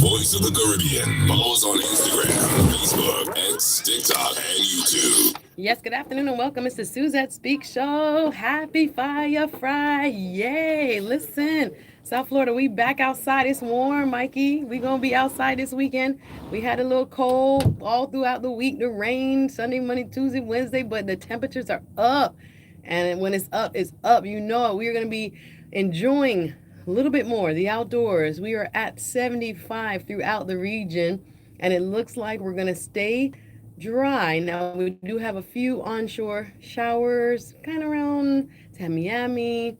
Voice of the Caribbean. Follow us on Instagram, Facebook, X, TikTok, and YouTube. Yes, good afternoon and welcome. It's the Suzette Speak Show. Happy Fire Friday. Listen, South Florida, we back outside. It's warm, Mikey. We going to be outside this weekend. We had a little cold all throughout the week. The rain, Sunday, Monday, Tuesday, Wednesday, but the temperatures are up. And when it's up, it's up. You know it. We're going to be enjoying a little bit more the outdoors. We are at 75 throughout the region, and it looks like we're going to stay dry. Now, we do have a few onshore showers kind of around Tamiami,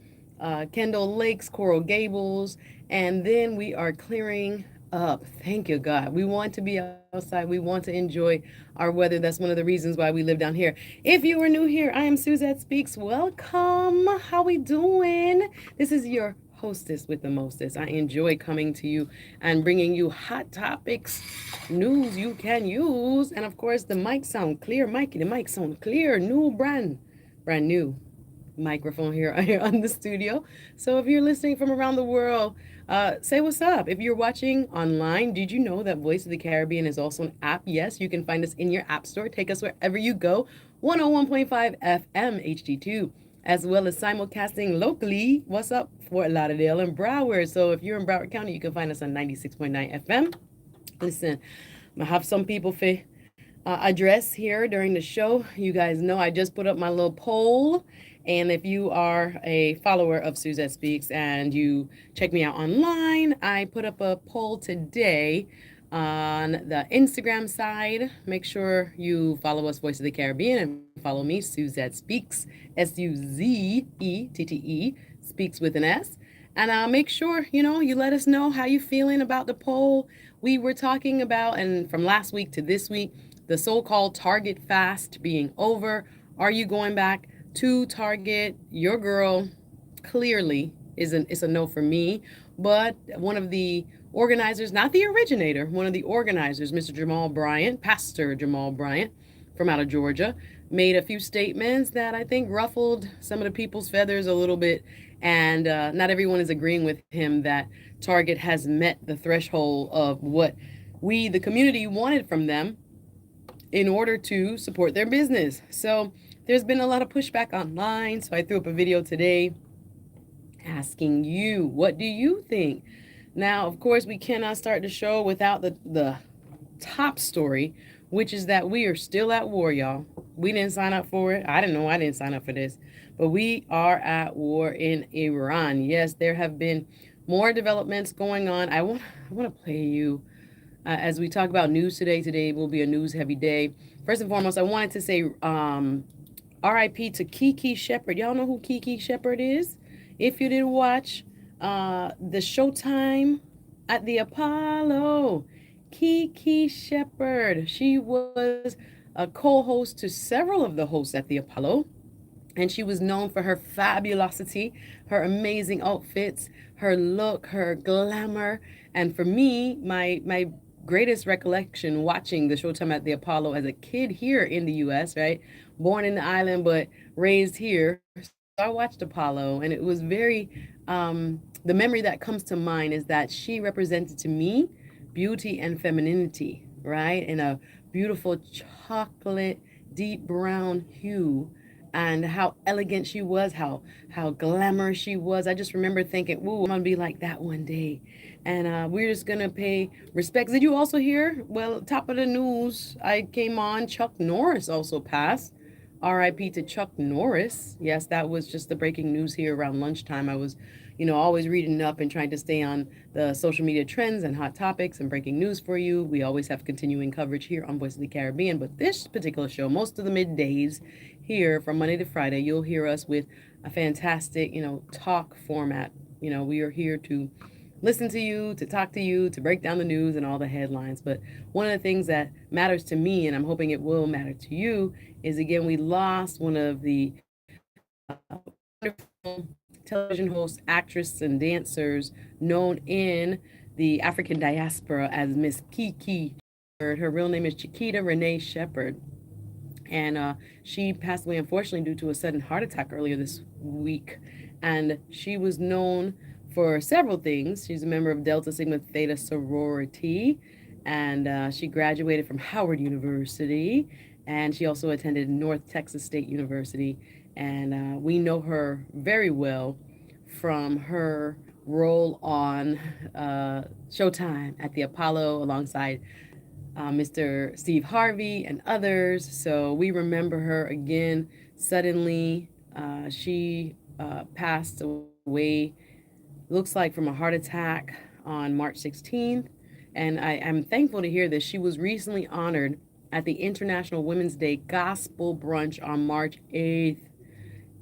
Kendall Lakes, Coral Gables, and then we are clearing up. Thank you, God. We want to be outside. We want to enjoy our weather. That's one of the reasons why we live down here. If you are new here, I am Suzette Speaks. Welcome. How we doing? This is your hostess with the mostest. I enjoy coming to you and bringing you hot topics, news you can use, and of course the mic sound clear. Mikey, the mic sound clear. Brand new microphone here on the studio. So if you're listening from around the world, say what's up. If you're watching online, did you know that Voice of the Caribbean is also an app? Yes, you can find us in your app store. Take us wherever you go. 101.5 FM HD2, as well as simulcasting locally. What's up? Fort Lauderdale and Broward. So if you're in Broward County, you can find us on 96.9 FM. Listen, I have some people for address here during the show. You guys know I just put up my little poll. And if you are a follower of Suzette Speaks and you check me out online, I put up a poll today on the Instagram side. Make sure you follow us, Voice of the Caribbean, and follow me, Suzette Speaks, Suzeette, Speaks with an S. And make sure, you let us know how you feeling about the poll. We were talking about, and from last week to this week, the so-called Target fast being over. Are you going back to Target? Your girl clearly is a no for me. But one of the organizers, not the originator, one of the organizers, Mr. Jamal Bryant, Pastor Jamal Bryant from out of Georgia, made a few statements that I think ruffled some of the people's feathers a little bit. And not everyone is agreeing with him that Target has met the threshold of what we, the community, wanted from them in order to support their business. So there's been a lot of pushback online. So I threw up a video today asking you, what do you think? Now, of course, we cannot start the show without the top story, which is that we are still at war, y'all. We didn't sign up for it. I didn't know I didn't sign up for this, but we are at war in Iran. Yes, there have been more developments going on. I want to play you as we talk about news today. Today will be a news heavy day. First and foremost, I wanted to say RIP to Kiki Shepard. Y'all know who Kiki Shepard is? If you didn't watch the Showtime at the Apollo, Kiki Shepard, she was a co-host to several of the hosts at the Apollo. And she was known for her fabulosity, her amazing outfits, her look, her glamour. And for me, my greatest recollection watching the Showtime at the Apollo as a kid here in the US, right? Born in the island, but raised here. So I watched Apollo, and it was very, the memory that comes to mind is that she represented to me beauty and femininity, right? In a beautiful chocolate, deep brown hue, and how elegant she was, how glamorous she was. I just remember thinking, "Ooh, I'm gonna be like that one day," and we're just gonna pay respects. Did you also hear? Well, top of the news, I came on. Chuck Norris also passed. R.I.P. to Chuck Norris. Yes, that was just the breaking news here around lunchtime. I was, always reading up and trying to stay on the social media trends and hot topics and breaking news for you. We always have continuing coverage here on Voice of the Caribbean, but this particular show, most of the middays here from Monday to Friday, you'll hear us with a fantastic, talk format. We are here to listen to you, to talk to you, to break down the news and all the headlines. But one of the things that matters to me, and I'm hoping it will matter to you, is again, we lost one of the wonderful television hosts, actresses, and dancers known in the African diaspora as Miss Kiki Shepard. Her real name is Chiquita Renee Shepard. And she passed away, unfortunately, due to a sudden heart attack earlier this week. And she was known for several things. She's a member of Delta Sigma Theta sorority, and she graduated from Howard University, and she also attended North Texas State University. And we know her very well from her role on Showtime at the Apollo alongside Mr. Steve Harvey and others. So we remember her again. Suddenly, she passed away, looks like from a heart attack on March 16th. And I'm thankful to hear that she was recently honored at the International Women's Day Gospel Brunch on March 8th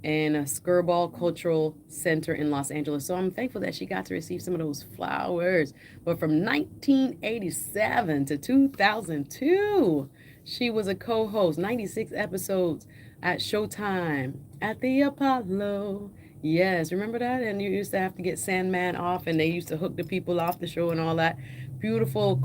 in a Skirball Cultural Center in Los Angeles. So I'm thankful that she got to receive some of those flowers. But from 1987 to 2002, she was a co-host, 96 episodes at Showtime at the Apollo. Yes, remember that? And you used to have to get Sandman off, and they used to hook the people off the show and all that. Beautiful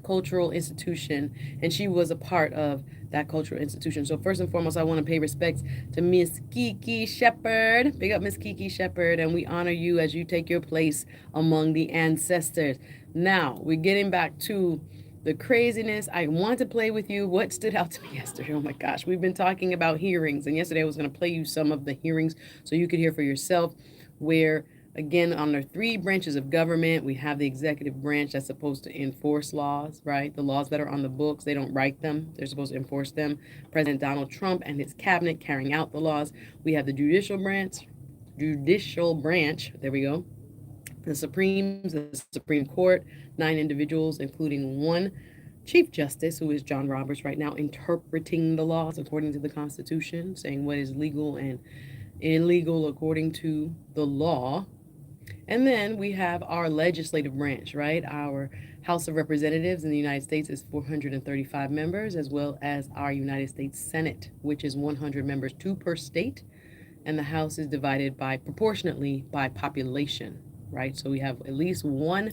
cultural institution, and she was a part of that cultural institution. So first and foremost, I want to pay respects to Miss Kiki Shepherd. Big up Miss Kiki Shepherd, and we honor you as you take your place among the ancestors. Now we're getting back to the craziness. I want to play with you what stood out to me yesterday. Oh my gosh, we've been talking about hearings, and yesterday I was going to play you some of the hearings so you could hear for yourself where, again, on the three branches of government, we have the executive branch that's supposed to enforce laws, right? The laws that are on the books, they don't write them, they're supposed to enforce them. President Donald Trump and his cabinet carrying out the laws. We have the judicial branch, there we go. The Supreme Court, 9 individuals, including one Chief Justice, who is John Roberts right now, interpreting the laws according to the Constitution, saying what is legal and illegal according to the law. And then we have our legislative branch, right? Our House of Representatives in the United States is 435 members, as well as our United States Senate, which is 100 members, 2 per state. And the House is divided by proportionately by population, right? So we have at least one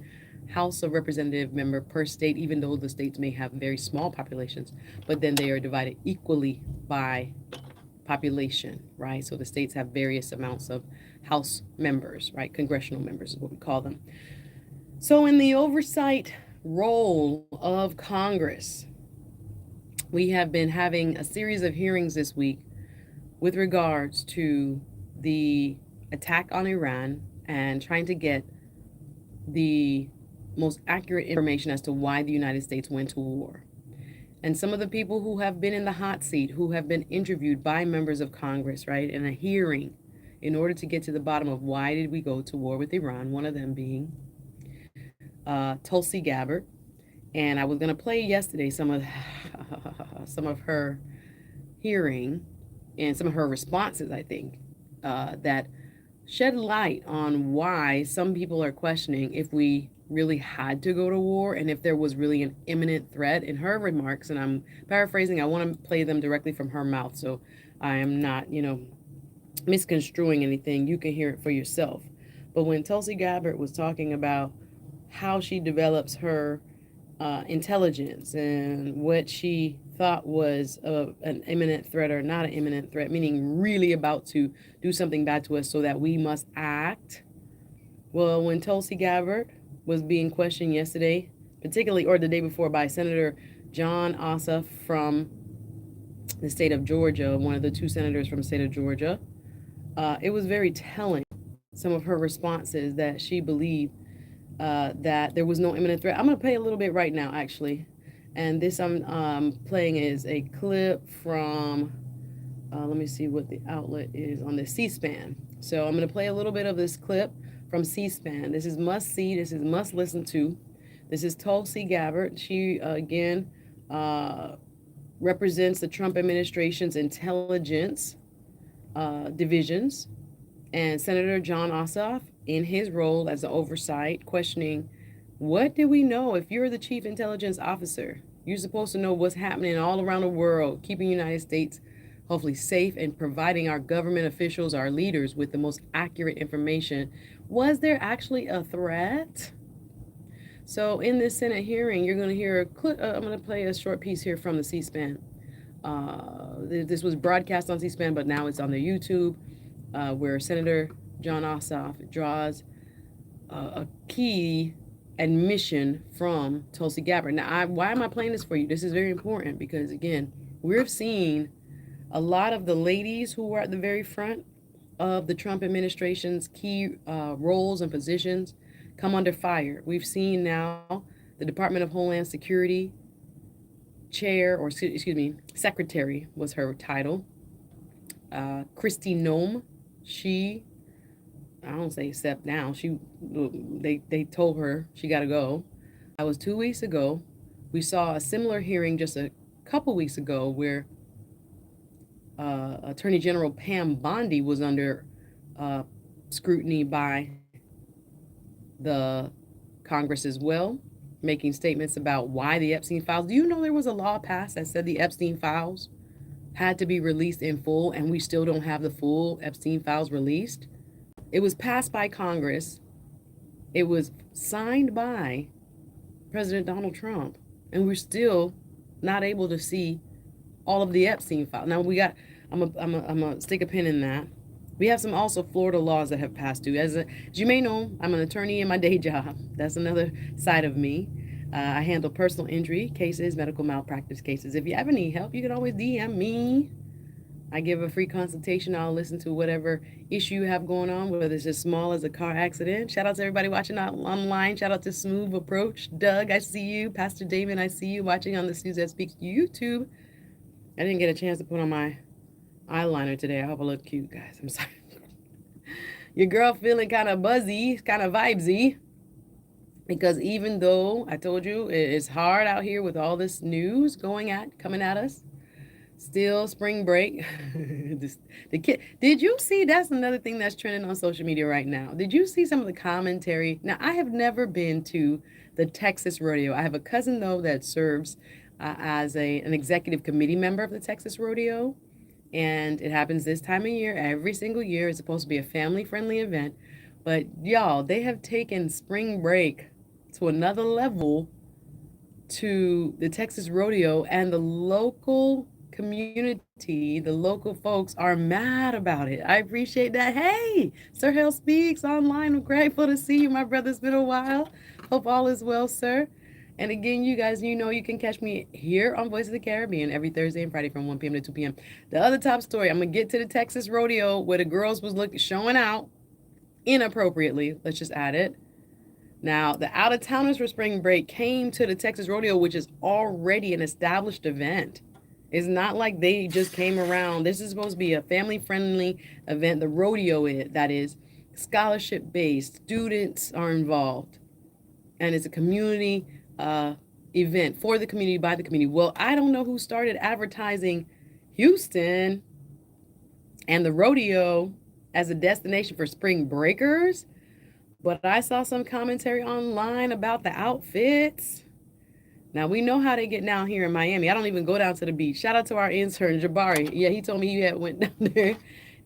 House of Representative member per state, even though the states may have very small populations, but then they are divided equally by population, right? So the states have various amounts of House members, right? Congressional members is what we call them. So in the oversight role of Congress, we have been having a series of hearings this week with regards to the attack on Iran and trying to get the most accurate information as to why the United States went to war. And some of the people who have been in the hot seat, who have been interviewed by members of Congress, right, in a hearing in order to get to the bottom of why did we go to war with Iran, one of them being Tulsi Gabbard. And I was going to play yesterday some of some of her hearing and some of her responses, I think, that shed light on why some people are questioning if we really had to go to war and if there was really an imminent threat. In her remarks, and I'm paraphrasing, I want to play them directly from her mouth, so I am not, misconstruing anything. You can hear it for yourself. But when Tulsi Gabbard was talking about how she develops her intelligence and what she thought was an imminent threat or not an imminent threat, meaning really about to do something bad to us so that we must act. Well, when Tulsi Gabbard was being questioned yesterday, particularly, or the day before, by Senator John Ossoff from the state of Georgia, one of the 2 senators from the state of Georgia, it was very telling, some of her responses, that she believed that there was no imminent threat. I'm going to play a little bit right now, actually. And this I'm playing is a clip from, let me see what the outlet is on the C-SPAN. So I'm going to play a little bit of this clip from C-SPAN. This is must see. This is must listen to. This is Tulsi Gabbard. She, again, represents the Trump administration's intelligence divisions. And Senator John Ossoff, in his role as the oversight, questioning, what do we know? If you're the chief intelligence officer, you're supposed to know what's happening all around the world, keeping the United States hopefully safe and providing our government officials, our leaders, with the most accurate information. Was there actually a threat? So in this Senate hearing, you're going to hear a clip. I'm going to play a short piece here from the C-SPAN. This was broadcast on C-SPAN, but now it's on their YouTube, where Senator John Ossoff draws a key admission from Tulsi Gabbard. Now, why am I playing this for you? This is very important because, again, we're seeing a lot of the ladies who were at the very front of the Trump administration's key roles and positions come under fire. We've seen now the Department of Homeland Security chair, or excuse me, secretary was her title, Christy Nome. She, I don't say step down. They told her she got to go. That was 2 weeks ago. We saw a similar hearing just a couple weeks ago where Attorney General Pam Bondi was under uh, scrutiny by the Congress as well, making statements about why the Epstein files. Do you know there was a law passed that said the Epstein files had to be released in full, and we still don't have the full Epstein files released? It was passed by Congress. It was signed by President Donald Trump, and we're still not able to see all of the Epstein files. Now I'm gonna stick a pin in that. We have some also Florida laws that have passed too. As you may know, I'm an attorney in my day job. That's another side of me. I handle personal injury cases, medical malpractice cases. If you ever need help, you can always DM me. I give a free consultation. I'll listen to whatever issue you have going on, whether it's as small as a car accident. Shout out to everybody watching online. Shout out to Smooth Approach. Doug, I see you. Pastor Damon, I see you watching on the Suzette Speaks YouTube. I didn't get a chance to put on my eyeliner today. I hope I look cute, guys. I'm sorry. Your girl feeling kind of buzzy, kind of vibesy. Because even though I told you it's hard out here with all this news coming at us, still spring break. The kid. Did you see? That's another thing that's trending on social media right now. Did you see some of the commentary? Now, I have never been to the Texas rodeo. I have a cousin though that serves as an executive committee member of the Texas rodeo, and it happens this time of year. Every single year, it's supposed to be a family-friendly event. But y'all, they have taken spring break to another level to the Texas rodeo, and the local community, the local folks are mad about it. I appreciate that. Hey, Sir Hale Speaks online. I'm grateful to see you, my brother. It's been a while. Hope all is well, sir. And again, you guys, you know you can catch me here on Voice of the Caribbean every Thursday and Friday from 1 p.m. to 2 p.m. The other top story, I'm going to get to the Texas rodeo where the girls was showing out inappropriately. Let's just add it. Now, the out-of-towners for spring break came to the Texas rodeo, which is already an established event. It's not like they just came around. This is supposed to be a family-friendly event. The rodeo that is scholarship-based. Students are involved. And it's a community event for the community, by the community. Well, I don't know who started advertising Houston and the rodeo as a destination for spring breakers, but I saw some commentary online about the outfits. Now, we know how they get down here in Miami. I don't even go down to the beach. Shout out to our intern, Jabari. Yeah, he told me he had went down there,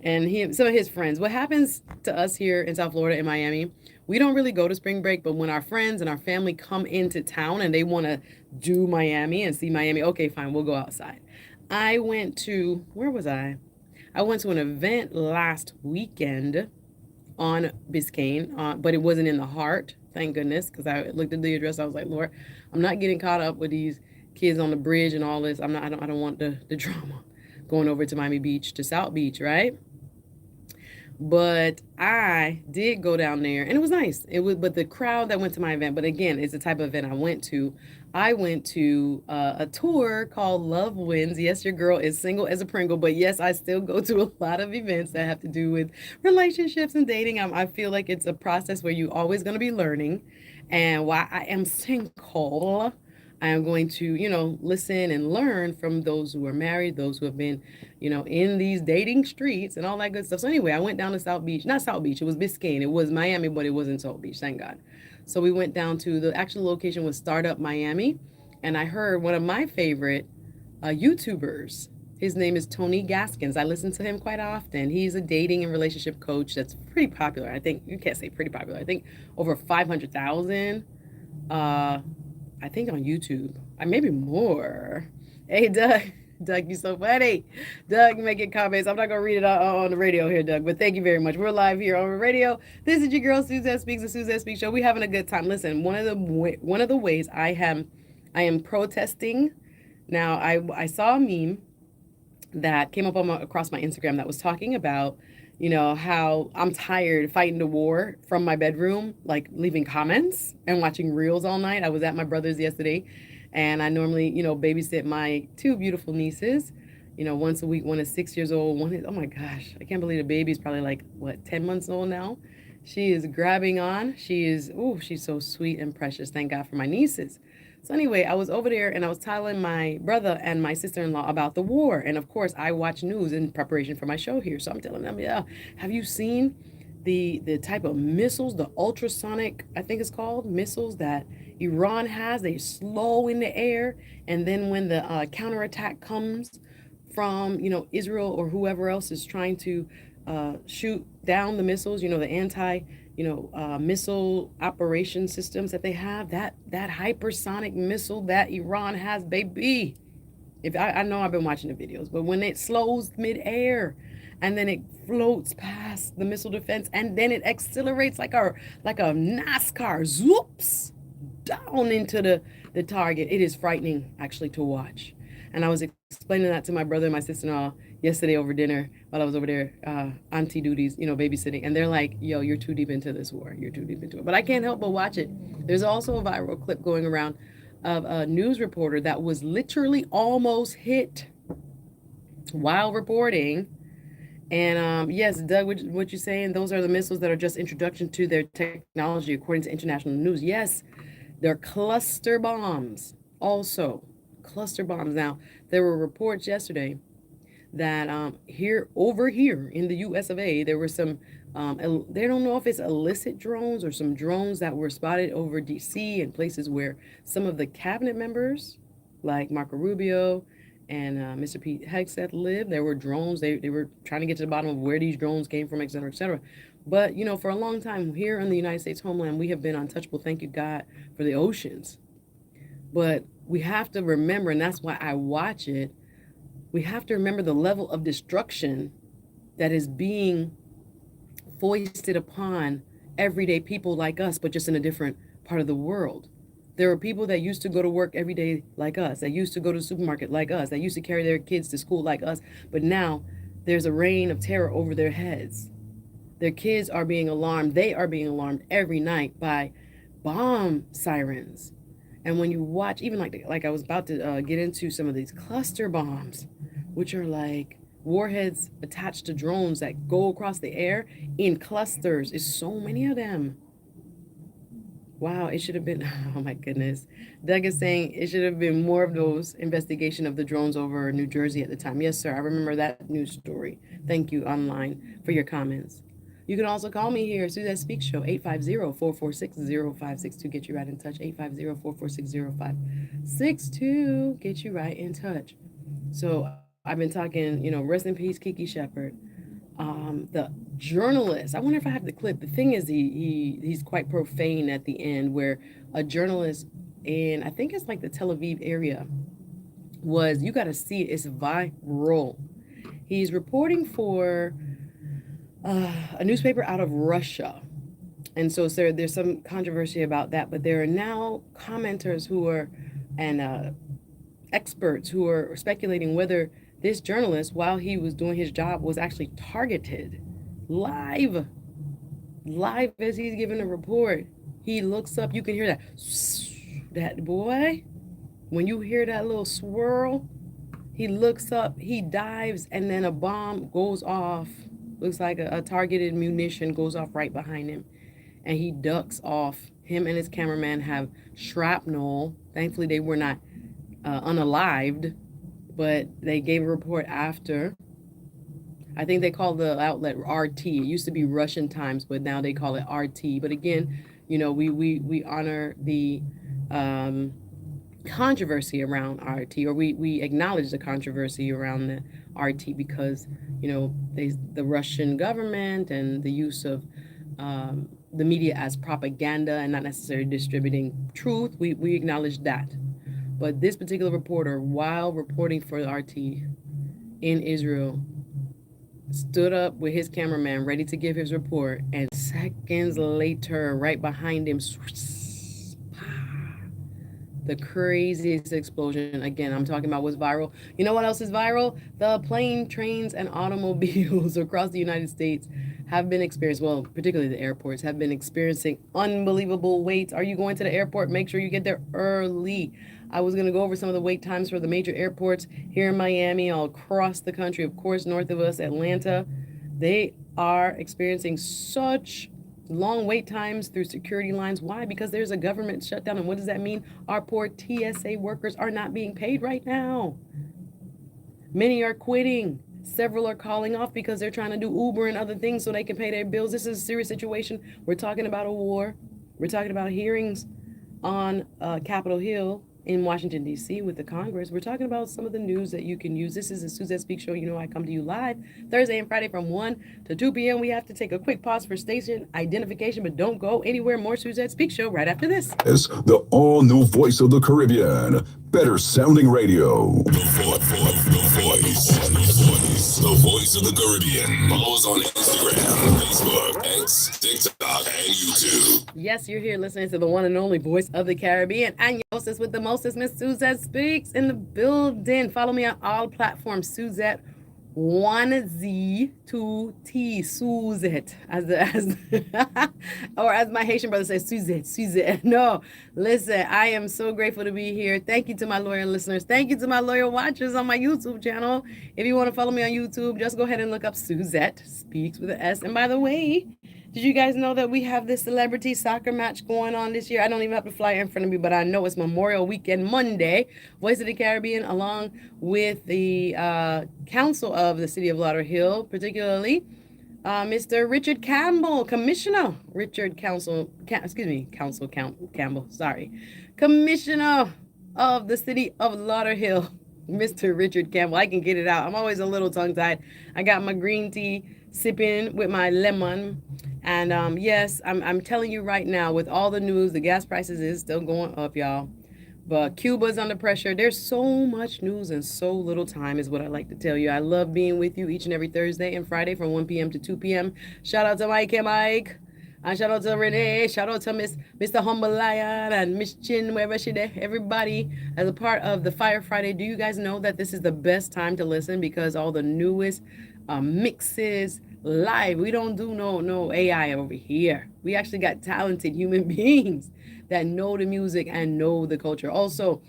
and some of his friends. What happens to us here in South Florida, in Miami, we don't really go to spring break, but when our friends and our family come into town and they want to do Miami and see Miami, okay, fine, we'll go outside. I went to, where was I? I went to an event last weekend on Biscayne, but it wasn't in the heart, thank goodness, because I looked at the address. I was like, Lord, I'm not getting caught up with these kids on the bridge and all this. I don't want the drama going over to Miami Beach, to South Beach, right? But I did go down there, and it was nice. But the crowd that went to my event, but again, it's the type of event I went to. I went to a tour called Love Wins. Yes, your girl is single as a Pringle, but yes, I still go to a lot of events that have to do with relationships and dating. I feel like it's a process where you're always going to be learning. And while I am single, I am going to, listen and learn from those who are married, those who have been, in these dating streets and all that good stuff. So anyway, I went down to South Beach, not South Beach, it was Biscayne. It was Miami, but it wasn't South Beach, thank God. So we went down to the actual location was Startup Miami. And I heard one of my favorite YouTubers. His name is Tony Gaskins. I listen to him quite often. He's a dating and relationship coach that's pretty popular. I think, you can't say pretty popular. I think over 500,000. I think on YouTube, maybe more. Hey, Doug, Doug, you so funny. Doug making comments. I'm not gonna read it on the radio here, Doug. But thank you very much. We're live here on the radio. This is your girl Suzette Speaks, the Suzette Speaks Show. We having a good time. Listen, one of the ways I am protesting. Now I saw a meme that came up across my Instagram that was talking about, how I'm tired fighting the war from my bedroom, like leaving comments and watching reels all night. I was at my brother's yesterday, and I normally, babysit my two beautiful nieces. Once a week. One is 6 years old. One is, oh my gosh, I can't believe the baby's probably like what, 10 months old now. She is grabbing on. She's so sweet and precious. Thank God for my nieces. So anyway, I was over there and I was telling my brother and my sister-in-law about the war. And of course, I watch news in preparation for my show here. So I'm telling them, yeah, have you seen the type of missiles, the ultrasonic, I think it's called, missiles that Iran has? They slow in the air, and then when the counterattack comes from Israel or whoever else is trying to shoot down the missiles, the anti missile operation systems that they have, that hypersonic missile that Iran has, baby. If I know I've been watching the videos, but when it slows midair and then it floats past the missile defense and then it accelerates like a NASCAR, zoops down into the target. It is frightening actually to watch. And I was explaining that to my brother and my sister-in-law yesterday over dinner while I was over there, auntie duties, babysitting. And they're like, yo, you're too deep into this war. You're too deep into it. But I can't help but watch it. There's also a viral clip going around of a news reporter that was literally almost hit while reporting. And yes, Doug, what you're saying, those are the missiles that are just introduction to their technology, according to international news. Yes, they're cluster bombs also. Cluster bombs. Now, there were reports yesterday that over here in the US of A, there were some, they don't know if it's illicit drones or some drones that were spotted over DC and places where some of the cabinet members, like Marco Rubio and Mr. Pete Hegseth, live. There were drones. They were trying to get to the bottom of where these drones came from, et cetera, et cetera. But, for a long time here in the United States homeland, we have been untouchable. Thank you, God, for the oceans. But we have to remember, and that's why I watch it, we have to remember the level of destruction that is being foisted upon everyday people like us, but just in a different part of the world. There are people that used to go to work every day like us, that used to go to the supermarket like us, that used to carry their kids to school like us, but now there's a reign of terror over their heads. Their kids are being alarmed. They are being alarmed every night by bomb sirens. And when you watch, even like I was about to get into some of these cluster bombs, which are like warheads attached to drones that go across the air in clusters. There's so many of them. Wow, it should have been, oh my goodness. Doug is saying it should have been more of those investigation of the drones over New Jersey at the time. Yes, sir. I remember that news story. Thank you online for your comments. You can also call me here, Suzette Speaks Show, 850-446-0562. Get you right in touch. 850-446-0562. Get you right in touch. So I've been talking, rest in peace, Kiki Shepard. The journalist. I wonder if I have the clip. The thing is, he's quite profane at the end, where a journalist in, I think it's like the Tel Aviv area, you got to see it. It's viral. He's reporting for a newspaper out of Russia. And so, sir, there's some controversy about that, but there are now commenters and experts who are speculating whether this journalist, while he was doing his job, was actually targeted live as he's giving a report. He looks up, you can hear that boy, when you hear that little swirl, he looks up, he dives, and then a bomb goes off. Looks like a targeted munition goes off right behind him, and he ducks off. Him and his cameraman have shrapnel. Thankfully, they were not unalived, but they gave a report after. I think they call the outlet RT. It used to be Russian Times, but now they call it RT. But again, we honor the controversy around RT, or we acknowledge the controversy around the RT because, the Russian government and the use of the media as propaganda and not necessarily distributing truth. We acknowledge that. But this particular reporter, while reporting for RT in Israel, stood up with his cameraman ready to give his report, and seconds later, right behind him, the craziest explosion. Again, I'm talking about what's viral. You know what else is viral? The plane, trains, and automobiles across the United States have been experiencing, well, particularly the airports, have been experiencing unbelievable waits. Are you going to the airport? Make sure you get there early. I was going to go over some of the wait times for the major airports here in Miami, all across the country. Of course, north of us, Atlanta. They are experiencing such long wait times through security lines. Why? Because there's a government shutdown. And what does that mean? Our poor TSA workers are not being paid right now. Many are quitting. Several are calling off because they're trying to do Uber and other things so they can pay their bills. This is a serious situation. We're talking about a war. We're talking about hearings on Capitol Hill in Washington, D.C. with the Congress. We're talking about some of the news that you can use. This is a Suzette Speak Show. You know I come to you live Thursday and Friday from 1 to 2 p.m. We have to take a quick pause for station identification, but don't go anywhere. More Suzette Speak Show right after this. It's the all-new voice of the Caribbean. Better sounding radio. The voice of the Caribbean. Follow us on Instagram, Facebook, X, TikTok, and YouTube. Yes, you're here listening to the one and only voice of the Caribbean. And your hostess with the mostest, Miss Suzette Speaks in the building. Follow me on all platforms, Suzette 1Z 2T, Suzette, or as my Haitian brother says, Suzette. No, listen, I am so grateful to be here. Thank you to my loyal listeners. Thank you to my loyal watchers on my YouTube channel. If you want to follow me on YouTube, just go ahead and look up Suzette Speaks with an S. And by the way, did you guys know that we have this celebrity soccer match going on this year? I don't even have the flyer in front of me, but I know it's Memorial Weekend Monday. Voice of the Caribbean, along with the council of the city of Lauderhill, particularly Mr. Richard Campbell, Commissioner Richard Campbell, Commissioner of the city of Lauderhill, Mr. Richard Campbell. I can get it out. I'm always a little tongue-tied. I got my green tea sipping with my lemon. And yes, I'm telling you right now, with all the news, the gas prices is still going up, y'all. But Cuba's under pressure. There's so much news and so little time is what I like to tell you. I love being with you each and every Thursday and Friday from 1 p.m. to 2 p.m. Shout out to Mike and Mike. And shout out to Renee. Shout out to Mr. Humble Lion and Miss Chin, wherever she there. Everybody as a part of the Fire Friday. Do you guys know that this is the best time to listen because all the newest mixes live. We don't do no AI over here. We actually got talented human beings that know the music and know the culture. Also,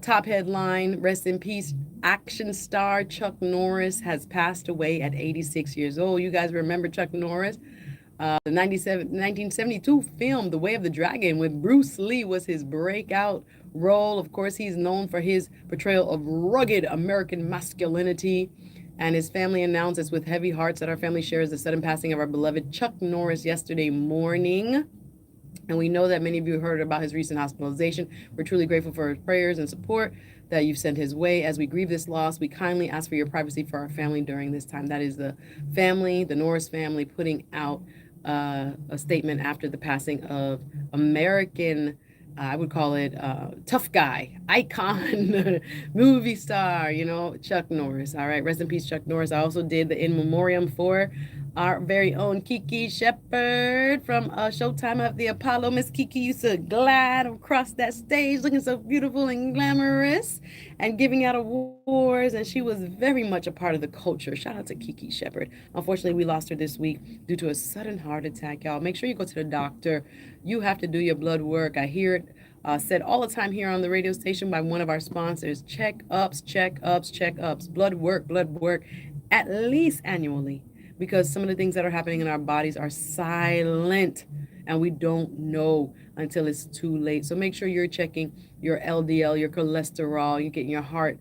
top headline, rest in peace, action star Chuck Norris has passed away at 86 years old. You guys remember Chuck Norris? The 1972 film, The Way of the Dragon, with Bruce Lee was his breakout role. Of course, he's known for his portrayal of rugged American masculinity. And his family announced it's with heavy hearts that our family shares the sudden passing of our beloved Chuck Norris yesterday morning. And we know that many of you heard about his recent hospitalization. We're truly grateful for his prayers and support that you've sent his way. As we grieve this loss, we kindly ask for your privacy for our family during this time. That is the family, the Norris family, putting out a statement after the passing of American, I would call it tough guy, icon, movie star, Chuck Norris. All right, rest in peace, Chuck Norris. I also did the in memoriam for our very own Kiki Shepard from Showtime of the Apollo. Miss Kiki used to glide across that stage looking so beautiful and glamorous and giving out awards, and she was very much a part of the culture. Shout out to Kiki Shepard. Unfortunately, we lost her this week due to a sudden heart attack, y'all. Make sure you go to the doctor. You have to do your blood work. I hear it said all the time here on the radio station by one of our sponsors. Checkups, blood work, at least annually. Because some of the things that are happening in our bodies are silent and we don't know until it's too late. So make sure you're checking your LDL, your cholesterol, you're getting your heart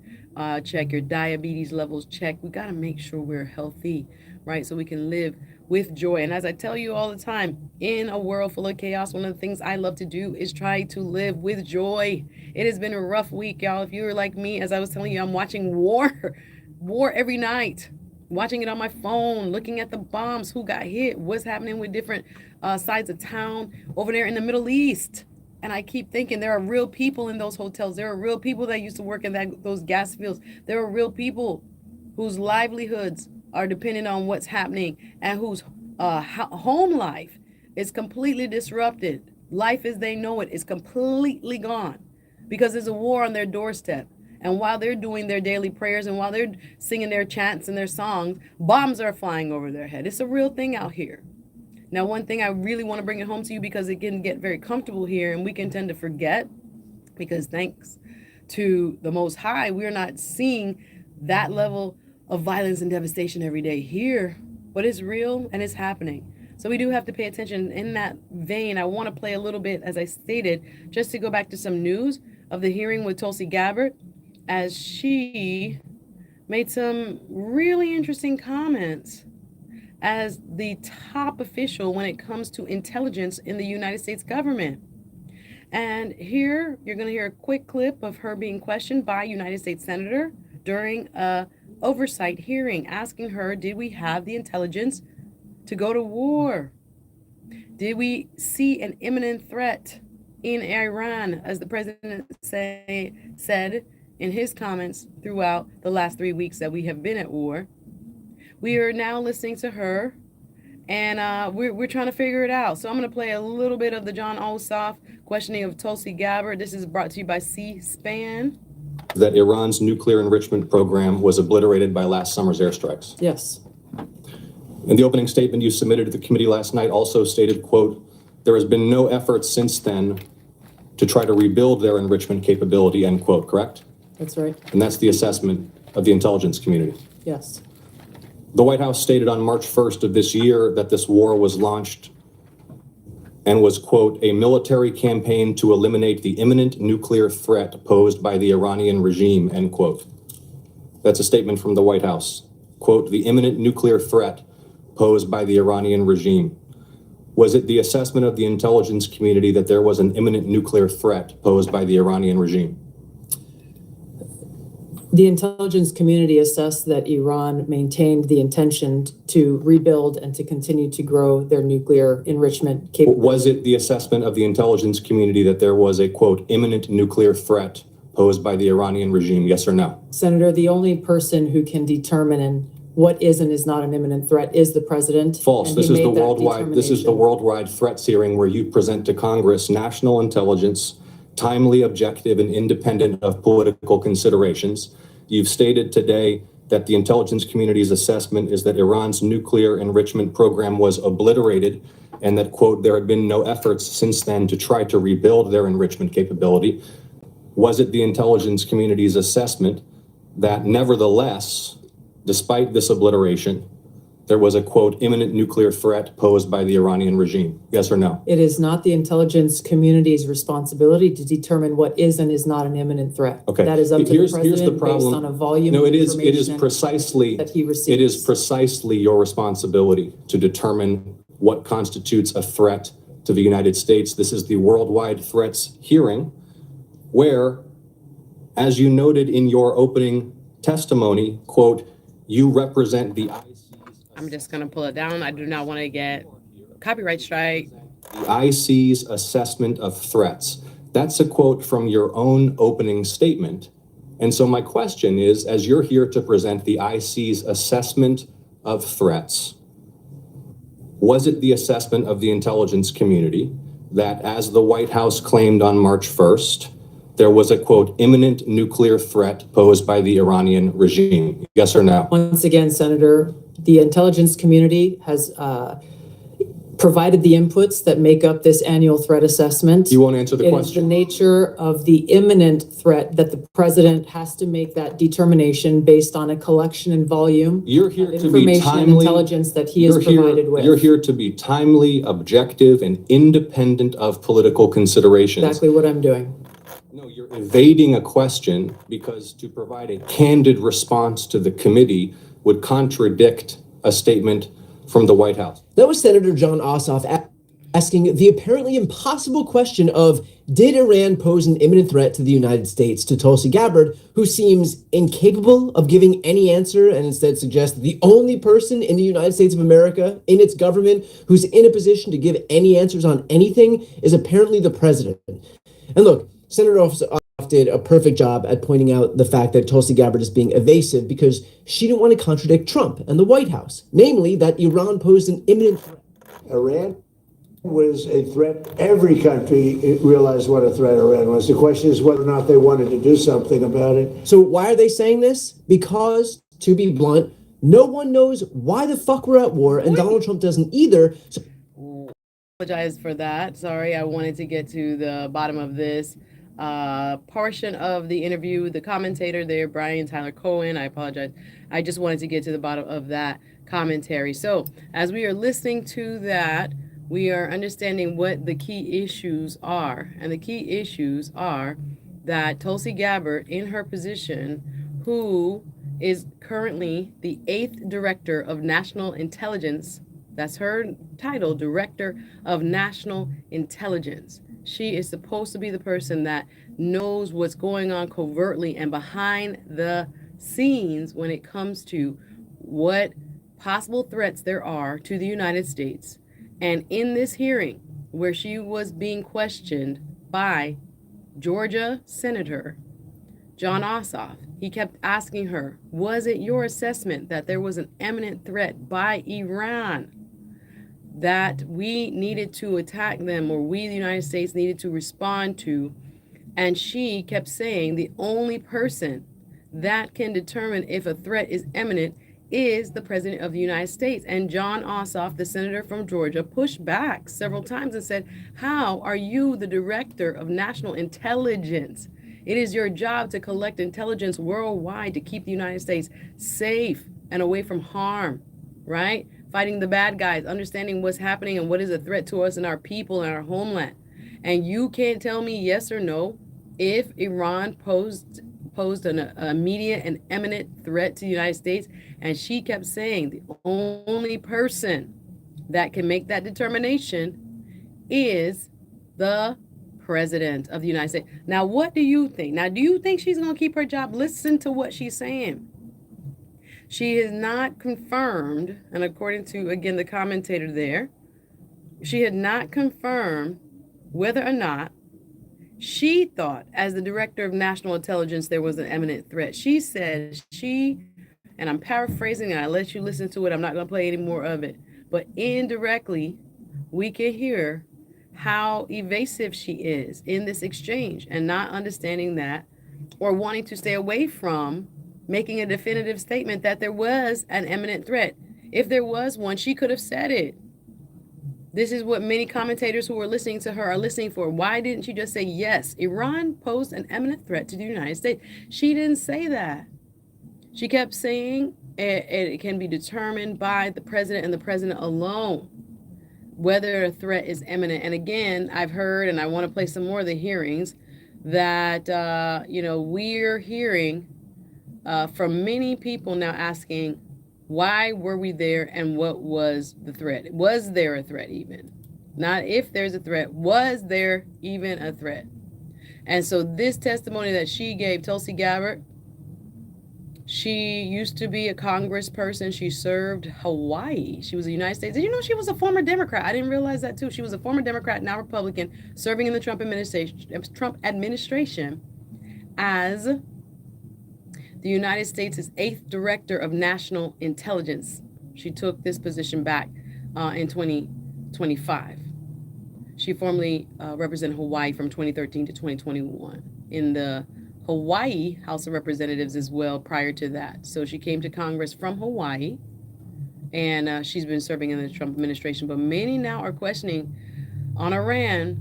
checked, your diabetes levels checked. We got to make sure we're healthy, right? So we can live with joy. And as I tell you all the time, in a world full of chaos, one of the things I love to do is try to live with joy. It has been a rough week, y'all. If you're like me, as I was telling you, I'm watching war every night. Watching it on my phone, looking at the bombs, who got hit, what's happening with different sides of town over there in the Middle East. And I keep thinking there are real people in those hotels. There are real people that used to work in those gas fields. There are real people whose livelihoods are dependent on what's happening and whose home life is completely disrupted. Life as they know it is completely gone because there's a war on their doorstep. And while they're doing their daily prayers and while they're singing their chants and their songs, bombs are flying over their head. It's a real thing out here. Now, one thing I really want to bring it home to you because it can get very comfortable here and we can tend to forget because thanks to the Most High, we're not seeing that level of violence and devastation every day here, but it's real and it's happening. So we do have to pay attention. In that vein, I want to play a little bit, as I stated, just to go back to some news of the hearing with Tulsi Gabbard, as she made some really interesting comments as the top official when it comes to intelligence in the United States government. And here you're going to hear a quick clip of her being questioned by a United States Senator during a oversight hearing, asking her, did we have the intelligence to go to war? Did we see an imminent threat in Iran, as the president said in his comments throughout the last 3 weeks that we have been at war? We are now listening to her, and we're trying to figure it out. So I'm going to play a little bit of the John Ossoff questioning of Tulsi Gabbard. This is brought to you by C-SPAN. That Iran's nuclear enrichment program was obliterated by last summer's airstrikes. Yes. In the opening statement you submitted to the committee last night also stated, quote, there has been no effort since then to try to rebuild their enrichment capability, end quote, correct? That's right. And that's the assessment of the intelligence community. Yes. The White House stated on March 1st of this year that this war was launched and was, quote, a military campaign to eliminate the imminent nuclear threat posed by the Iranian regime, end quote. That's a statement from the White House. Quote, the imminent nuclear threat posed by the Iranian regime. Was it the assessment of the intelligence community that there was an imminent nuclear threat posed by the Iranian regime? The intelligence community assessed that Iran maintained the intention to rebuild and to continue to grow their nuclear enrichment capability. Was it the assessment of the intelligence community that there was a, quote, imminent nuclear threat posed by the Iranian regime, yes or no? Senator, the only person who can determine what is and is not an imminent threat is the president. False. This is the worldwide threats hearing where you present to Congress national intelligence, timely, objective, and independent of political considerations. You've stated today that the intelligence community's assessment is that Iran's nuclear enrichment program was obliterated and that, quote, there had been no efforts since then to try to rebuild their enrichment capability. Was it the intelligence community's assessment that nevertheless, despite this obliteration, there was a, quote, imminent nuclear threat posed by the Iranian regime? Yes or no? It is not the intelligence community's responsibility to determine what is and is not an imminent threat. Okay. That is up to the president here's the problem. Based on a volume no, of it is information precisely that he receives. It is precisely your responsibility to determine what constitutes a threat to the United States. This is the worldwide threats hearing where, as you noted in your opening testimony, quote, you represent the I'm just going to pull it down. I do not want to get copyright strike. The IC's assessment of threats. That's a quote from your own opening statement. And so my question is, as you're here to present the IC's assessment of threats, was it the assessment of the intelligence community that, as the White House claimed on March 1st, there was a, quote, imminent nuclear threat posed by the Iranian regime? Yes or no? Once again, Senator, the intelligence community has provided the inputs that make up this annual threat assessment. You won't answer the question. question. It is the nature of the imminent threat that the president has to make that determination based on a collection and volume You're here of to be information and timely. intelligence that he is provided with. You're here to be timely, objective, and independent of political considerations. Exactly what I'm doing. No, you're evading a question because to provide a candid response to the committee would contradict a statement from the White House. That was Senator John Ossoff. asking the apparently impossible question of, did Iran pose an imminent threat to the United States, to Tulsi Gabbard, who seems incapable of giving any answer and instead suggests the only person in the United States of America, in its government, who's in a position to give any answers on anything is apparently the president. And look, Senator Ossoff did a perfect job at pointing out the fact that Tulsi Gabbard is being evasive because she didn't want to contradict Trump and the White House, namely that Iran posed an imminent threat. Iran was a threat. Every country realized what a threat Iran was. The question is whether or not they wanted to do something about it. So why are they saying this? Because, to be blunt, no one knows why the fuck we're at war, and Donald Trump doesn't either. So Apologize for that. Sorry, I wanted to get to the bottom of this portion of the interview. The commentator there, Brian Tyler Cohen, I apologize. I just wanted to get to the bottom of that commentary. So as we are listening to that, we are understanding what the key issues are. And the key issues are that Tulsi Gabbard, in her position, who is currently the 8th Director of National Intelligence, that's her title, Director of National Intelligence. She is supposed to be the person that knows what's going on covertly and behind the scenes when it comes to what possible threats there are to the United States. And in this hearing, where she was being questioned by Georgia Senator Jon Ossoff, he kept asking her, was it your assessment that there was an imminent threat by Iran, that we needed to attack them, or we, the United States, needed to respond to? And she kept saying the only person that can determine if a threat is imminent is the President of the United States. And Jon Ossoff, the senator from Georgia, pushed back several times and said, how are you the Director of National Intelligence? It is your job to collect intelligence worldwide to keep the United States safe and away from harm, right? Fighting the bad guys, understanding what's happening and what is a threat to us and our people and our homeland. And you can't tell me yes or no if Iran posed an immediate and imminent threat to the United States. And she kept saying the only person that can make that determination is the President of the United States. Now, what do you think? Now, do you think she's going to keep her job? Listen to what she's saying. She has not confirmed, and according to, again, the commentator there, she had not confirmed whether or not she thought, as the Director of National Intelligence, there was an imminent threat. She said and I'm paraphrasing, and I let you listen to it, I'm not going to play any more of it, but indirectly, we can hear how evasive she is in this exchange and not understanding that, or wanting to stay away from making a definitive statement that there was an imminent threat. If there was one, she could have said it. This is what many commentators who are listening to her are listening for. Why didn't she just say, yes, Iran posed an imminent threat to the United States? She didn't say that. She kept saying it can be determined by the president and the president alone whether a threat is imminent. And again, I've heard, and I want to play some more of the hearings, that, we're hearing from many people now asking, why were we there and what was the threat? Was there a threat even? Not if there's a threat, was there even a threat? And so this testimony that she gave, Tulsi Gabbard, she used to be a congressperson. She served Hawaii. She was a United States. Did you know she was a former Democrat? I didn't realize that too. She was a former Democrat, now Republican, serving in the Trump administration as the United States' 8th Director of National Intelligence. She took this position back in 2025. She formerly represented Hawaii from 2013 to 2021 in the Hawaii House of Representatives as well prior to that. So she came to Congress from Hawaii, and she's been serving in the Trump administration. But many now are questioning on Iran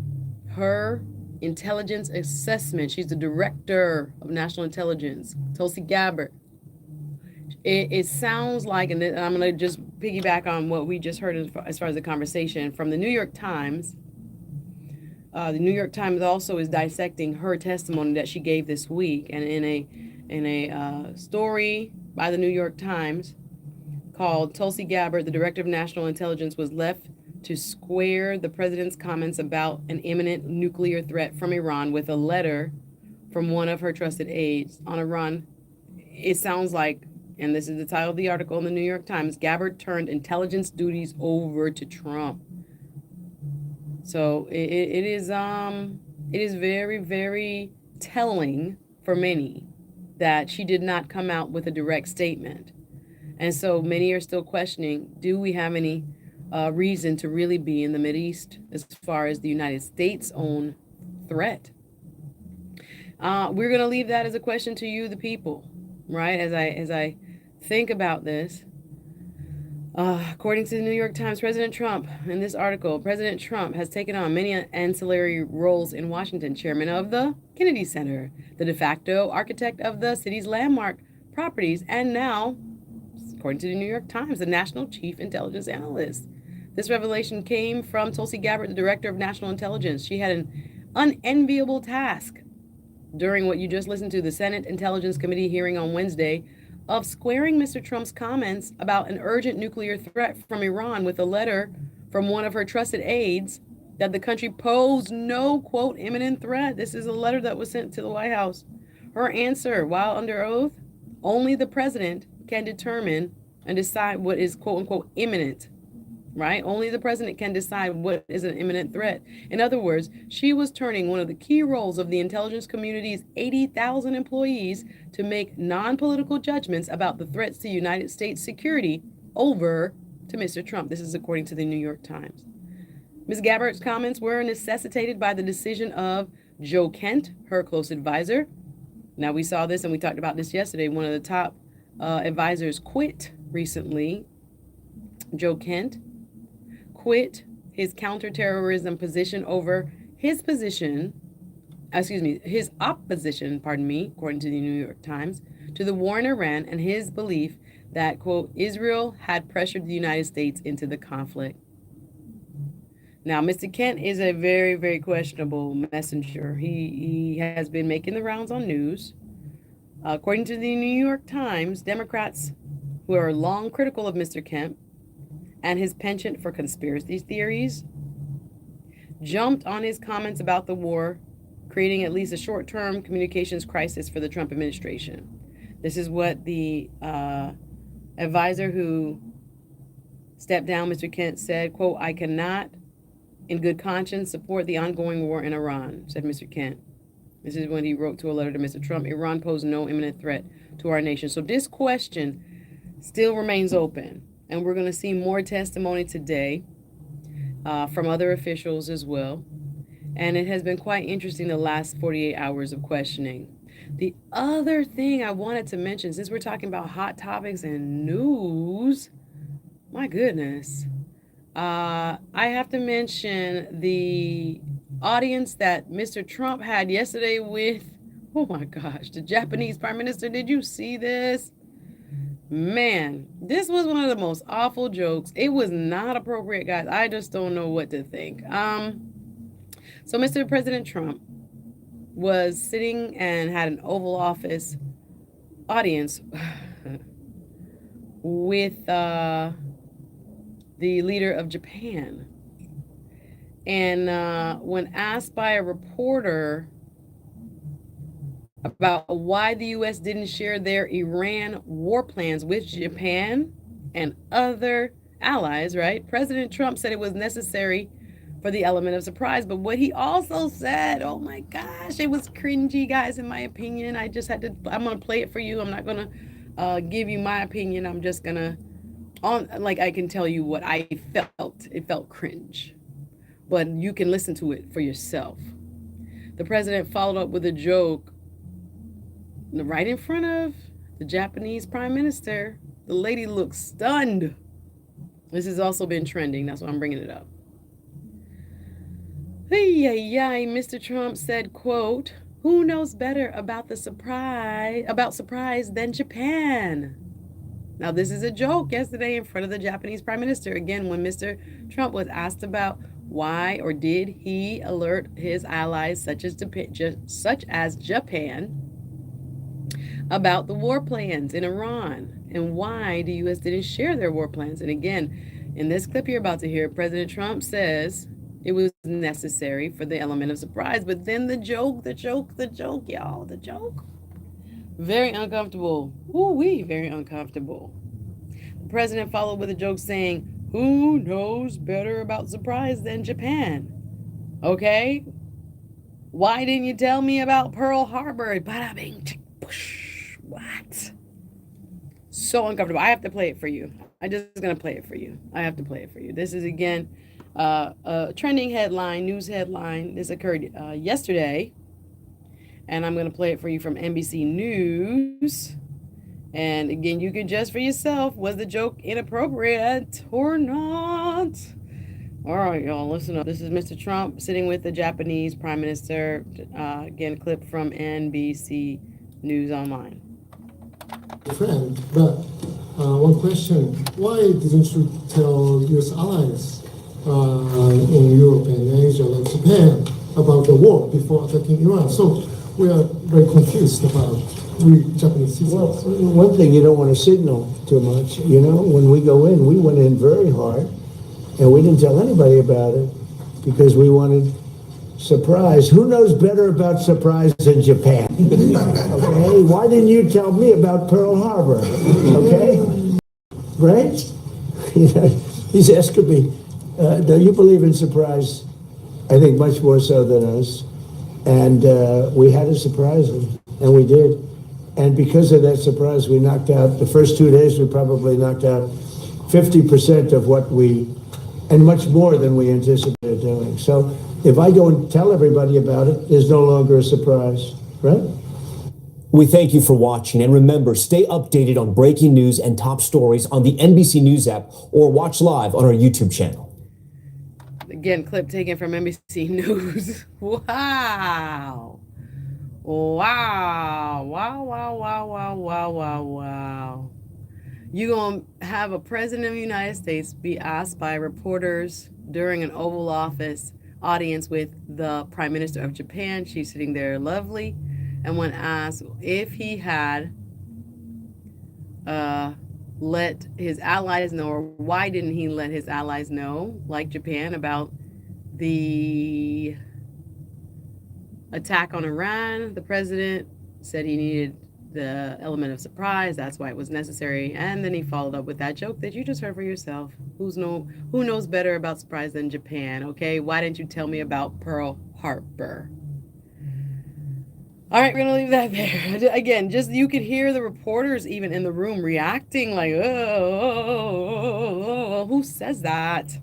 her intelligence assessment. She's the Director of National Intelligence, Tulsi Gabbard. It sounds like, and I'm going to just piggyback on what we just heard as far as the conversation from the New York Times. The New York Times also is dissecting her testimony that she gave this week, and in a story by the New York Times called "Tulsi Gabbard, the Director of National Intelligence, was left to square the president's comments about an imminent nuclear threat from Iran with a letter from one of her trusted aides on Iran. It sounds like, and this is the title of the article in the New York Times, Gabbard turned intelligence duties over to Trump. So it is very, very telling for many that she did not come out with a direct statement. And so many are still questioning, do we have any reason to really be in the Mideast as far as the United States' own threat? We're going to leave that as a question to you, the people, right? As I think about this, according to the New York Times, President Trump, in this article, President Trump has taken on many ancillary roles in Washington: chairman of the Kennedy Center, the de facto architect of the city's landmark properties, and now, according to the New York Times, the national chief intelligence analyst. This revelation came from Tulsi Gabbard, the director of national intelligence. She had an unenviable task during what you just listened to, the Senate Intelligence Committee hearing on Wednesday, of squaring Mr. Trump's comments about an urgent nuclear threat from Iran with a letter from one of her trusted aides that the country posed no, quote, imminent threat. This is a letter that was sent to the White House. Her answer, while under oath, only the president can determine and decide what is, quote unquote, imminent, right? Only the president can decide what is an imminent threat. In other words, she was turning one of the key roles of the intelligence community's 80,000 employees to make non-political judgments about the threats to United States security over to Mr. Trump. This is according to the New York Times. Ms. Gabbard's comments were necessitated by the decision of Joe Kent, her close advisor. Now, we saw this and we talked about this yesterday. One of the top advisors quit recently. Joe Kent quit his counterterrorism position over his opposition, according to the New York Times, to the war in Iran and his belief that, quote, Israel had pressured the United States into the conflict. Now, Mr. Kent is a very, very questionable messenger. He has been making the rounds on news. According to the New York Times, Democrats who are long critical of Mr. Kent and his penchant for conspiracy theories jumped on his comments about the war, creating at least a short-term communications crisis for the Trump administration. This is what the advisor who stepped down, Mr. Kent, said, quote, I cannot in good conscience support the ongoing war in Iran, said Mr. Kent. This is when he wrote to a letter to Mr. Trump. Iran posed no imminent threat to our nation. So this question still remains open. And we're going to see more testimony today from other officials as well. And it has been quite interesting the last 48 hours of questioning. The other thing I wanted to mention, since we're talking about hot topics and news, my goodness, I have to mention the audience that Mr. Trump had yesterday with, oh my gosh, the Japanese Prime Minister. Did you see this? Man, this was one of the most awful jokes. It was not appropriate, guys. I just don't know what to think. So Mr. President Trump was sitting and had an Oval Office audience with the leader of Japan. And when asked by a reporter about why the U.S. didn't share their Iran war plans with Japan and other allies, right? President Trump said it was necessary for the element of surprise. But what he also said, oh my gosh, it was cringy, guys, in my opinion. I'm going to play it for you. I'm not going to give you my opinion. I'm just going to, I can tell you what I felt. It felt cringe. But you can listen to it for yourself. The president followed up with a joke right in front of the Japanese prime minister. The lady looked stunned. This has also been trending. That's why I'm bringing it up. Mr. Trump said, quote, who knows better about surprise than Japan? Now, this is a joke yesterday in front of the Japanese prime minister. Again, when Mr. Trump was asked about why or did he alert his allies, such as Japan, about the war plans in Iran, and why the U.S. didn't share their war plans. And again, In this clip you're about to hear, President Trump says it was necessary for the element of surprise, but then the joke, y'all, the joke. Very uncomfortable. Woo-wee, very uncomfortable. The president followed with a joke saying, who knows better about surprise than Japan? Okay? Why didn't you tell me about Pearl Harbor? Bada bing, chick, push. What? So uncomfortable. I have to play it for you. I'm just going to play it for you. I have to play it for you. This is, again, a trending headline, news headline. This occurred yesterday. And I'm going to play it for you from NBC News. And again, you can judge for yourself. Was the joke inappropriate or not? All right, y'all, listen up. This is Mr. Trump sitting with the Japanese Prime Minister. Again, clip from NBC News Online. Friend, but one question: why didn't you tell U.S. allies in Europe and Asia, like Japan, about the war before attacking Iran? So we are very confused about Japanese citizens. Well, one thing, you don't want to signal too much. You know, when we go in, we went in very hard, and we didn't tell anybody about it because we wanted surprise. Who knows better about surprise than Japan? Okay, why didn't you tell me about Pearl Harbor? Okay, right? He's asking me, do you believe in surprise? I think much more so than us. And we had to surprise them, and we did. And because of that surprise, we knocked out, the first 2 days, we probably knocked out 50% of what and much more than we anticipated doing. So if I go and tell everybody about it, there's no longer a surprise, right? We thank you for watching, and remember, stay updated on breaking news and top stories on the NBC News app or watch live on our YouTube channel. Again, clip taken from NBC News. Wow. Wow. Wow, wow, wow, wow, wow, wow, wow. You're going to have a president of the United States be asked by reporters during an Oval Office audience with the Prime Minister of Japan. She's sitting there lovely. And when asked if he had let his allies know, or why didn't he let his allies know, like Japan, about the attack on Iran, the president said he needed the element of surprise. That's why it was necessary. And then he followed up with that joke that you just heard for yourself. Who knows better about surprise than Japan? Okay, why didn't you tell me about Pearl Harbor? All right, we're gonna leave that there. Again, just you could hear the reporters even in the room reacting like, oh, who says that?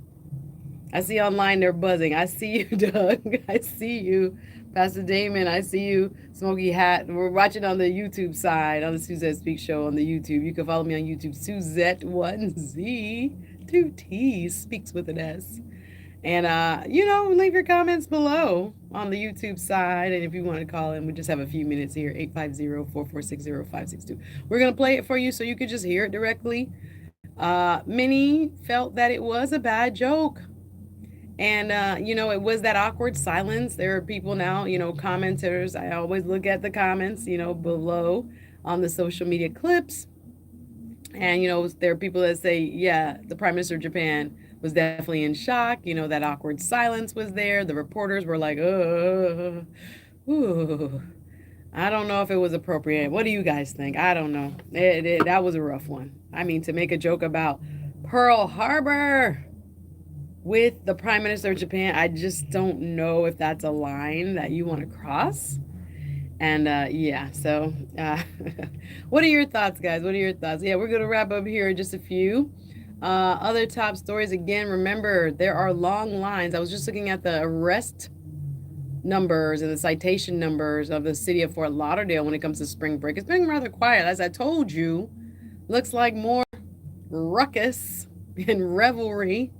I see online they're buzzing. I see you, Doug. I see you, Pastor Damon. I see you, Smoky Hat. We're watching on the YouTube side, on the Suzette Speaks show on the YouTube. You can follow me on YouTube, Suzette1Z, 2 T's, speaks with an S. And, leave your comments below on the YouTube side. And if you want to call in, we just have a few minutes here, 850-446-0562. We're going to play it for you so you could just hear it directly. Many felt that it was a bad joke. And, it was that awkward silence. There are people now, commenters. I always look at the comments, below on the social media clips. And, there are people that say, yeah, the Prime Minister of Japan was definitely in shock. That awkward silence was there. The reporters were like, I don't know if it was appropriate. What do you guys think? I don't know. That was a rough one. I mean, to make a joke about Pearl Harbor with the Prime Minister of Japan, I just don't know if that's a line that you want to cross. And so what are your thoughts, guys? What are your thoughts? Yeah, we're going to wrap up here in just a few. Other top stories, again, remember, there are long lines. I was just looking at the arrest numbers and the citation numbers of the city of Fort Lauderdale when it comes to spring break. It's been rather quiet. As I told you, looks like more ruckus and revelry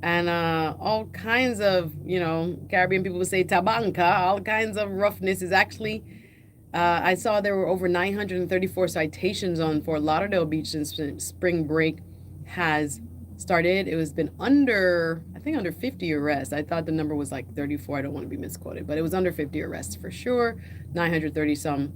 and all kinds of, Caribbean people would say tabanca, all kinds of roughness is actually, I saw there were over 934 citations on Fort Lauderdale Beach since spring break has started. It was been under 50 arrests. I thought the number was like 34. I don't want to be misquoted, but it was under 50 arrests for sure. 930 some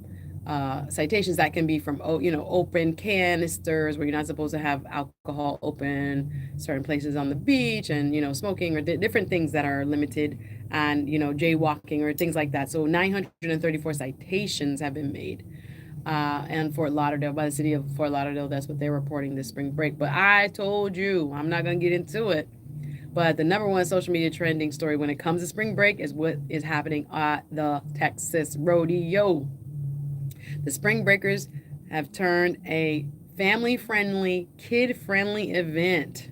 citations that can be from open canisters where you're not supposed to have alcohol open certain places on the beach, and smoking or different things that are limited, and jaywalking or things like that. So 934 citations have been made and Fort Lauderdale, by the city of Fort Lauderdale. That's what they're reporting this spring break. But I told you, I'm not going to get into it. But the number one social media trending story when it comes to spring break is what is happening at the Texas Rodeo. The Spring Breakers have turned a family-friendly, kid-friendly event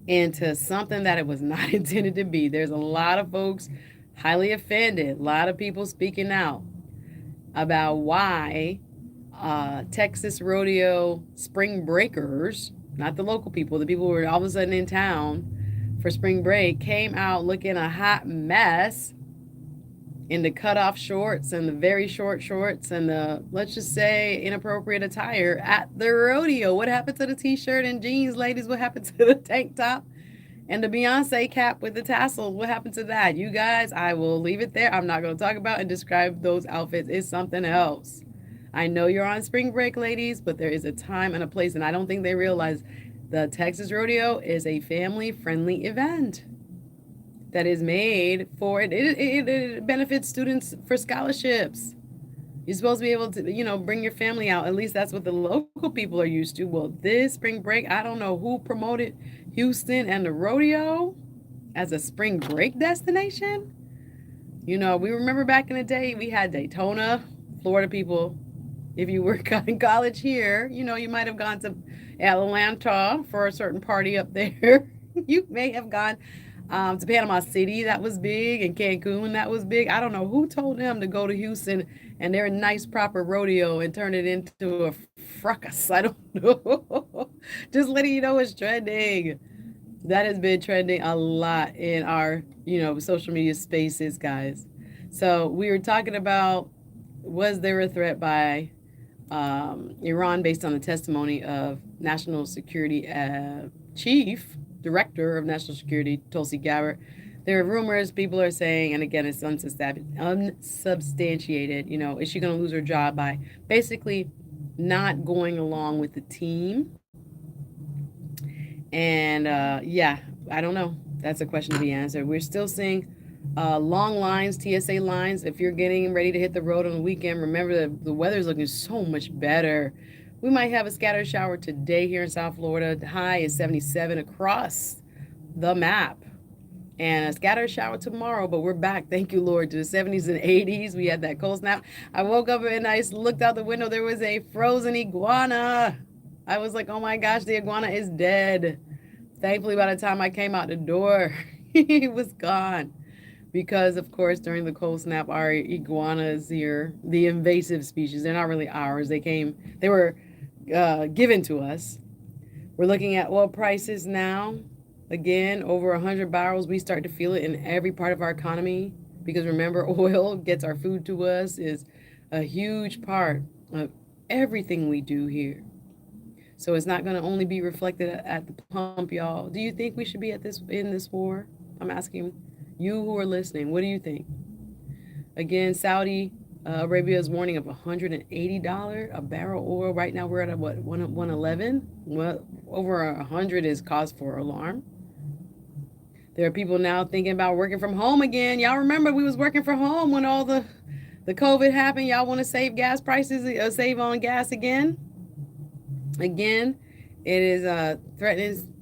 into something that it was not intended to be. There's a lot of folks highly offended, a lot of people speaking out about why Texas Rodeo Spring Breakers, not the local people, the people who were all of a sudden in town for spring break, came out looking a hot mess in the cutoff shorts and the very short shorts and the, let's just say, inappropriate attire at the rodeo. What happened to the t-shirt and jeans, ladies? What happened to the tank top and the Beyonce cap with the tassels? What happened to that? You guys, I will leave it there. I'm not going to talk about and describe those outfits. It's something else. I know you're on spring break, ladies, but there is a time and a place, and I don't think they realize the Texas Rodeo is a family-friendly event that is made for it. It benefits students for scholarships. You're supposed to be able to, bring your family out. At least that's what the local people are used to. Well, this spring break, I don't know who promoted Houston and the rodeo as a spring break destination. We remember back in the day, we had Daytona, Florida people. If you were in college here, you might have gone to Atlanta for a certain party up there. You may have gone to Panama City, that was big, and Cancun, that was big. I don't know who told them to go to Houston and their nice proper rodeo and turn it into a fracas. I don't know. Just letting you know it's trending. That has been trending a lot in our, social media spaces, guys. So we were talking about, was there a threat by Iran based on the testimony of National Security Director of National Security, Tulsi Gabbard. There are rumors, people are saying, and again, it's unsubstantiated, is she going to lose her job by basically not going along with the team? And I don't know. That's a question to be answered. We're still seeing long lines, TSA lines. If you're getting ready to hit the road on the weekend, remember the weather's looking so much better. We might have a scattered shower today here in South Florida. The high is 77 across the map. And a scattered shower tomorrow, but we're back, thank you, Lord, to the 70s and 80s. We had that cold snap. I woke up and I looked out the window. There was a frozen iguana. I was like, oh my gosh, the iguana is dead. Thankfully, by the time I came out the door, he was gone. Because, of course, during the cold snap, our iguanas here, the invasive species, they're not really ours. They were given to us. We're looking at oil prices now. Again, over 100 barrels. We start to feel it in every part of our economy. Because remember, oil gets our food to us, is a huge part of everything we do here. So it's not going to only be reflected at the pump, y'all. Do you think we should be in this war? I'm asking you who are listening, what do you think? Again, Saudi Arabia is warning of $180 a barrel oil. Right now we're at what, 111? Well, over 100 is cause for alarm. There are people now thinking about working from home again. Y'all remember we was working from home when all the COVID happened. Y'all want to save gas prices, save on gas again? Again, it is threatening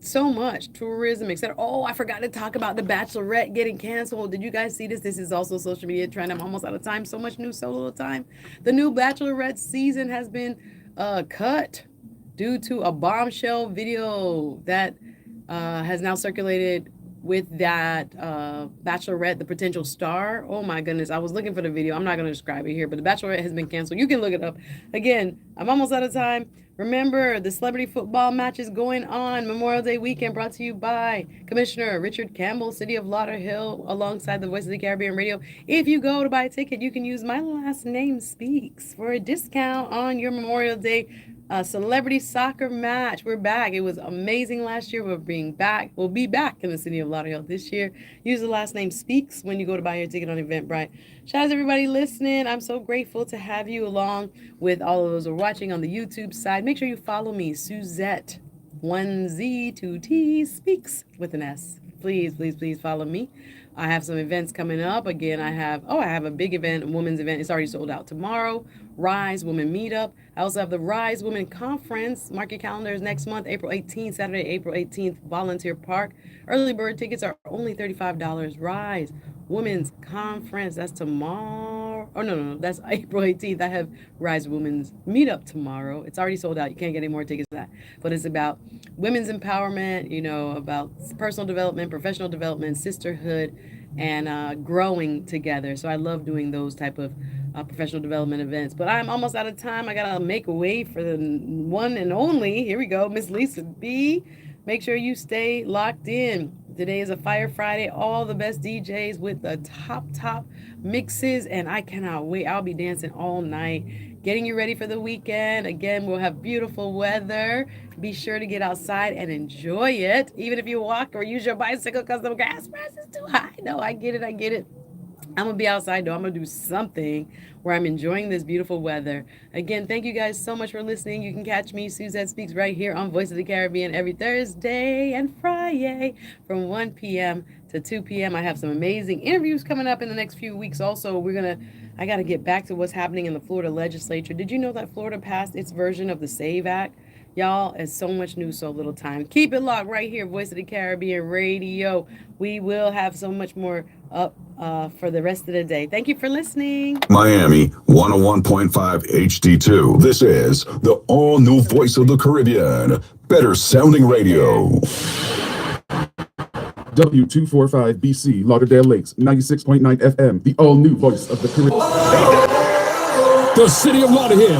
so much tourism, etc. Oh, I forgot to talk about the Bachelorette getting canceled. Did you guys see this? This is also social media trend. I'm almost out of time. So much news, so little time. The new Bachelorette season has been cut due to a bombshell video that has now circulated with that Bachelorette, the potential star. Oh my goodness, I was looking for the video. I'm not going to describe it here, but the Bachelorette has been canceled. You can look it up. Again, I'm almost out of time. Remember, the celebrity football match is going on Memorial Day weekend, brought to you by Commissioner Richard Campbell, City of Lauderhill, alongside the Voice of the Caribbean Radio. If you go to buy a ticket, you can use My Last Name Speaks for a discount on your Memorial Day celebrity soccer match. We're back. It was amazing last year. We'll be back in the City of Lauderhill this year. Use the last name Speaks when you go to buy your ticket on Eventbrite. Shout out to everybody listening. I'm so grateful to have you along with all of those who are watching on the YouTube side. Make sure you follow me, Suzette, 1Z, 2T, speaks with an S. Please, please, please follow me. I have some events coming up. Again, I have a big event, a women's event. It's already sold out tomorrow. Rise Women Meetup. I also have the Rise Women Conference. Mark your calendars next month, April 18th, Saturday, April 18th, Volunteer Park. Early bird tickets are only $35. Rise Women's Conference. That's tomorrow. Oh, no. That's April 18th. I have Rise Women's Meetup tomorrow. It's already sold out. You can't get any more tickets than that. But it's about women's empowerment, about personal development, professional development, sisterhood, and growing together. So I love doing those type of professional development events. But I'm almost out of time. I got to make way for the one and only. Here we go, Miss Lisa B. Make sure you stay locked in. Today is a Fire Friday. All the best DJs with the top mixes. And I cannot wait. I'll be dancing all night, getting you ready for the weekend. Again, we'll have beautiful weather. Be sure to get outside and enjoy it. Even if you walk or use your bicycle because the gas price is too high. No, I get it. I'm going to be outside, though. I'm going to do something where I'm enjoying this beautiful weather. Again, thank you guys so much for listening. You can catch me, Suzette Speaks, right here on Voice of the Caribbean every Thursday and Friday from 1 p.m. to 2 p.m. I have some amazing interviews coming up in the next few weeks. Also, I got to get back to what's happening in the Florida legislature. Did you know that Florida passed its version of the SAVE Act? Y'all, it's so much news, so little time. Keep it locked right here, Voice of the Caribbean Radio. We will have so much more up for the rest of the day. Thank you for listening. Miami 101.5 HD2. This is the all-new Voice of the Caribbean. Better sounding radio. W245BC, Lauderdale Lakes, 96.9 FM, the all-new Voice of the Caribbean. The city of Lauderdale